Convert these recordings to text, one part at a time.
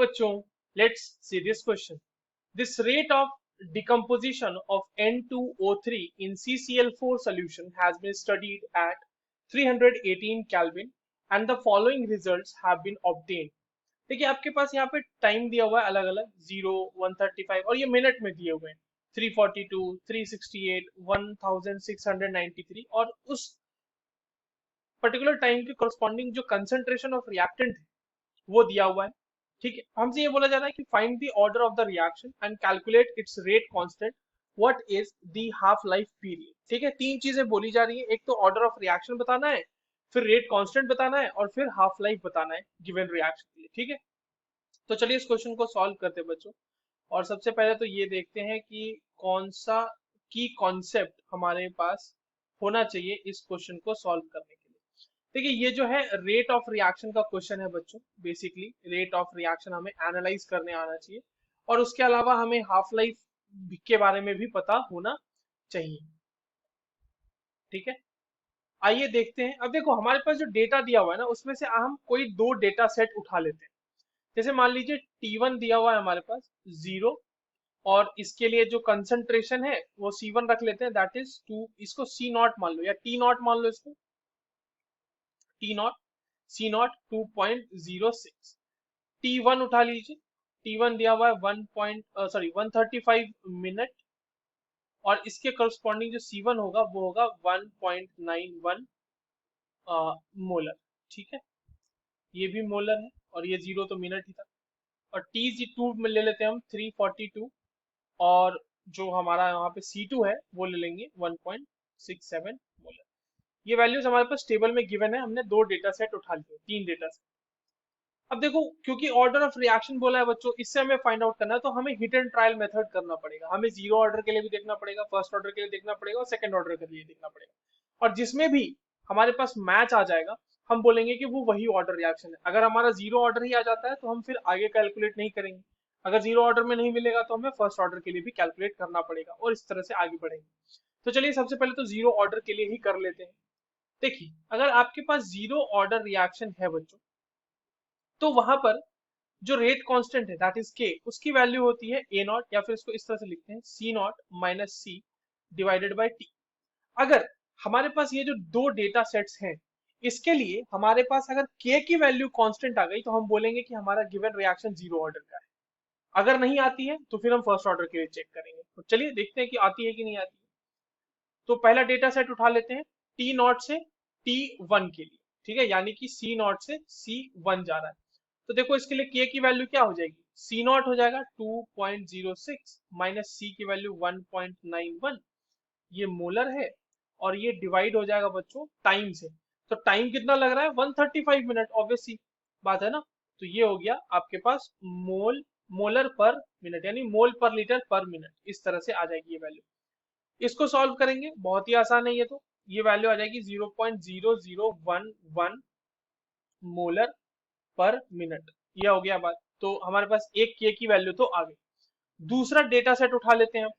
बच्चों, let's see this question. This rate of decomposition of N2O3 in CCl4 solution has been studied at 318 Kelvin and the following results have been obtained. देखिए आपके पास यहाँ पे time दिया हुआ है अलग अलग 0, 135 और ये मिनट में दिए हुए हैं 342, 368, 1693 और उस पर्टिकुलर टाइम के कॉरस्पॉन्डिंग जो कंसेंट्रेशन ऑफ रिएक्टेंट है वो दिया हुआ है. ठीक है, हमसे ये बोला जा रहा है कि find the order of the reaction and calculate its rate constant, what is the half life period. ठीक है, तीन चीजें बोली जा रही है, एक तो ऑर्डर ऑफ रिएक्शन बताना है, फिर रेट कांस्टेंट बताना है और फिर हाफ लाइफ बताना है गिवन रिएक्शन के लिए. ठीक है, तो चलिए इस क्वेश्चन को सॉल्व करते हैं बच्चों. और सबसे पहले तो ये देखते हैं कि कौन सा की कॉन्सेप्ट हमारे पास होना चाहिए इस क्वेश्चन को सॉल्व करने के लिए. देखिए ये जो है रेट ऑफ रिएक्शन का क्वेश्चन है बच्चों. बेसिकली रेट ऑफ रिएक्शन हमें एनालाइज करने आना चाहिए और उसके अलावा हमें हाफ लाइफ के बारे में भी पता होना चाहिए. ठीक है, आइए देखते हैं. अब देखो हमारे पास जो डेटा दिया हुआ है ना उसमें से हम कोई दो डेटा सेट उठा लेते हैं. जैसे मान लीजिए T1 दिया हुआ है हमारे पास 0 और इसके लिए जो कंसंट्रेशन है वो C1 रख लेते हैं, दैट इज 2. इसको C0 मान लो या T0 मान लो, इसको T0, C0 2.06. T1 उठा लीजिए, T1 दिया हुआ है 135 मिनट और इसके करस्पॉन्डिंग जो C1 होगा वो होगा 1.91 मोलर. ठीक है, ये भी मोलर है और ये 0 तो मिनट ही था. और T2 में ले लेते हैं हम 342 और जो हमारा यहाँ पे C2 है वो ले लेंगे 1.67 मोलर. ये वैल्यूज हमारे पास टेबल में गिवन है, हमने दो डेटा सेट उठा लिए, तीन डेटा सेट. अब देखो क्योंकि ऑर्डर ऑफ रिएक्शन बोला है बच्चों, इससे हमें फाइंड आउट करना है तो हमें हिट एंड ट्रायल मेथड करना पड़ेगा. हमें जीरो ऑर्डर के लिए भी देखना पड़ेगा, फर्स्ट ऑर्डर के लिए देखना पड़ेगा और सेकंड ऑर्डर के लिए देखना पड़ेगा. और जिसमें भी हमारे पास मैच आ जाएगा हम बोलेंगे कि वो वही ऑर्डर रिएक्शन है. अगर हमारा जीरो ऑर्डर ही आ जाता है तो हम फिर आगे कैलकुलेट नहीं करेंगे. अगर जीरो ऑर्डर में नहीं मिलेगा तो हमें फर्स्ट ऑर्डर के लिए भी कैलकुलेट करना पड़ेगा और इस तरह से आगे बढ़ेंगे. तो चलिए सबसे पहले तो जीरो ऑर्डर के लिए ही कर लेते हैं. देखिए अगर आपके पास जीरो ऑर्डर रिएक्शन है बच्चों तो वहां पर जो रेट कांस्टेंट है दैट इज के, उसकी वैल्यू होती है ए नॉट या फिर इसको इस तरह से लिखते हैं C naught minus C divided by T. अगर हमारे पास ये जो दो डेटा सेट्स हैं इसके लिए हमारे पास अगर के की वैल्यू कांस्टेंट आ गई तो हम बोलेंगे कि हमारा गिवन रिएक्शन जीरो ऑर्डर का है. अगर नहीं आती है तो फिर हम फर्स्ट ऑर्डर के लिए चेक करेंगे. तो चलिए देखते हैं कि आती है कि नहीं आती है. तो पहला डेटा सेट उठा लेते हैं टी नॉट से T1 के लिए. ठीक है, यानी कि सी नॉट से C1 जा रहा है. तो देखो इसके लिए के की वैल्यू क्या हो जाएगी, सी नॉट हो जाएगा 2.06 माइनस सी की वैल्यू 1.91. ये मोलर है और ये डिवाइड हो जाएगा बच्चों टाइम से. तो टाइम कितना लग रहा है 135 मिनट, ऑब्वियस सी बात है ना. तो ये हो गया आपके पास मोलर पर मिनट यानी मोल पर लीटर पर मिनट. इस तरह से आ जाएगी ये वैल्यू. इसको सॉल्व करेंगे, बहुत ही आसान है ये तो. ये वैल्यू आ जाएगी 0.0011 मोलर पर मिनट. यह हो गया बात. तो हमारे पास एक के की वैल्यू तो आ गई. दूसरा डेटा सेट उठा लेते हैं हम.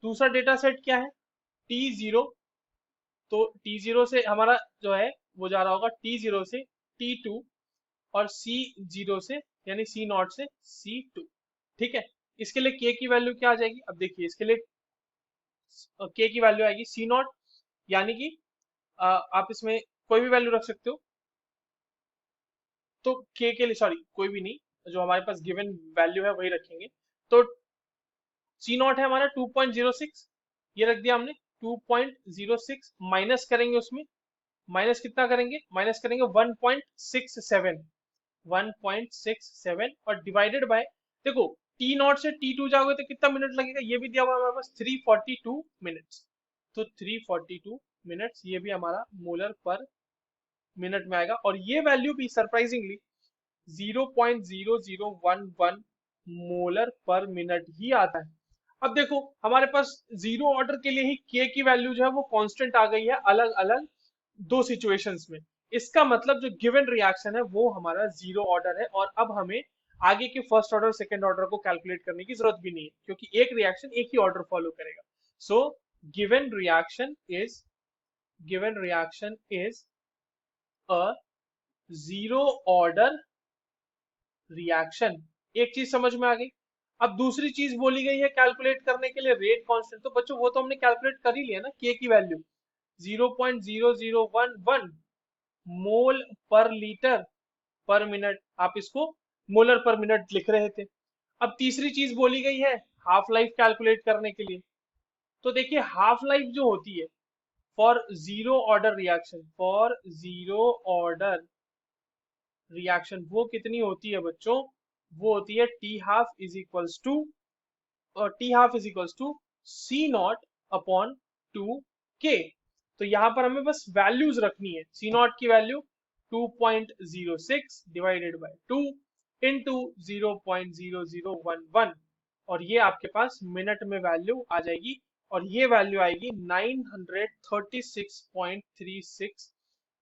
दूसरा डेटा सेट क्या है T0. तो T0 से हमारा जो है वो जा रहा होगा T0 से T2 और C0 से यानी C0 से C2. ठीक है, इसके लिए के की वैल्यू क्या आ जाएगी, अब देखिए इसके लिए के की वैल्यू आएगी C0 यानी कि आप इसमें कोई भी वैल्यू रख सकते हो. तो के लिए सॉरी कोई भी नहीं, जो हमारे पास गिवन वैल्यू है वही रखेंगे. तो C0 है हमारा 2.06, ये रख दिया हमने 2.06 माइनस करेंगे उसमें, माइनस कितना करेंगे, माइनस करेंगे 1.67 और डिवाइडेड बाय देखो T0 से T2 जाओगे तो कितना मिनट लगेगा, ये भी दिया हुआ है हमारे पास 342 मिनट्स. तो 342 मिनट्स ये भी हमारा मोलर पर मिनट में आएगा और ये वैल्यू भी सरप्राइजिंगली 0.0011 मोलर पर मिनट ही आता है. अब देखो हमारे पास जीरो ऑर्डर के लिए ही के की वैल्यू जो है वो कांस्टेंट आ गई है अलग अलग दो सिचुएशंस में. इसका मतलब जो गिवन रिएक्शन है वो हमारा जीरो ऑर्डर है और अब हमें आगे के फर्स्ट ऑर्डर सेकंड ऑर्डर को कैलकुलेट करने की जरूरत भी नहीं है क्योंकि एक रिएक्शन एक ही ऑर्डर फॉलो करेगा. So given reaction is a zero order reaction एक चीज समझ में आ गई। अब दूसरी चीज बोली गई है कैलकुलेट करने के लिए रेट कांस्टेंट, तो बच्चों वो तो हमने कैलकुलेट कर ही लिया ना, के की वैल्यू 0.0011 मोल पर लीटर पर मिनट, आप इसको मोलर पर मिनट लिख रहे थे। अब तीसरी चीज बोली गई है हाफ लाइफ कैलकुलेट करने के लिए। तो देखिए हाफ लाइफ जो होती है for zero order reaction, for zero order reaction वो कितनी होती है बच्चों, वो होती है T half is equals to, और T half is equals to C naught upon 2k। तो यहाँ पर हमें बस वैल्यूज रखनी है, सी नॉट की वैल्यू 2.06 डिवाइडेड बाय 2 इंटू 0.0011, और ये आपके पास मिनट में वैल्यू आ जाएगी, और ये वैल्यू आएगी 936.36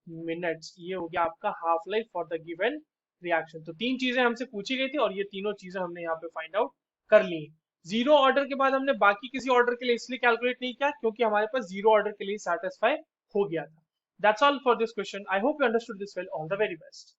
मिनट्स। ये हो गया आपका half life for the given reaction. तो तीन चीजें हमसे पूछी गई थी और ये तीनों चीजें हमने यहाँ पे फाइंड आउट कर ली। जीरो ऑर्डर के बाद हमने बाकी किसी ऑर्डर के लिए इसलिए कैलकुलेट नहीं किया क्योंकि हमारे पास जीरो ऑर्डर के लिए सेटिस्फाई हो गया था। That's all for this question. I hope you understood this well. All the very best.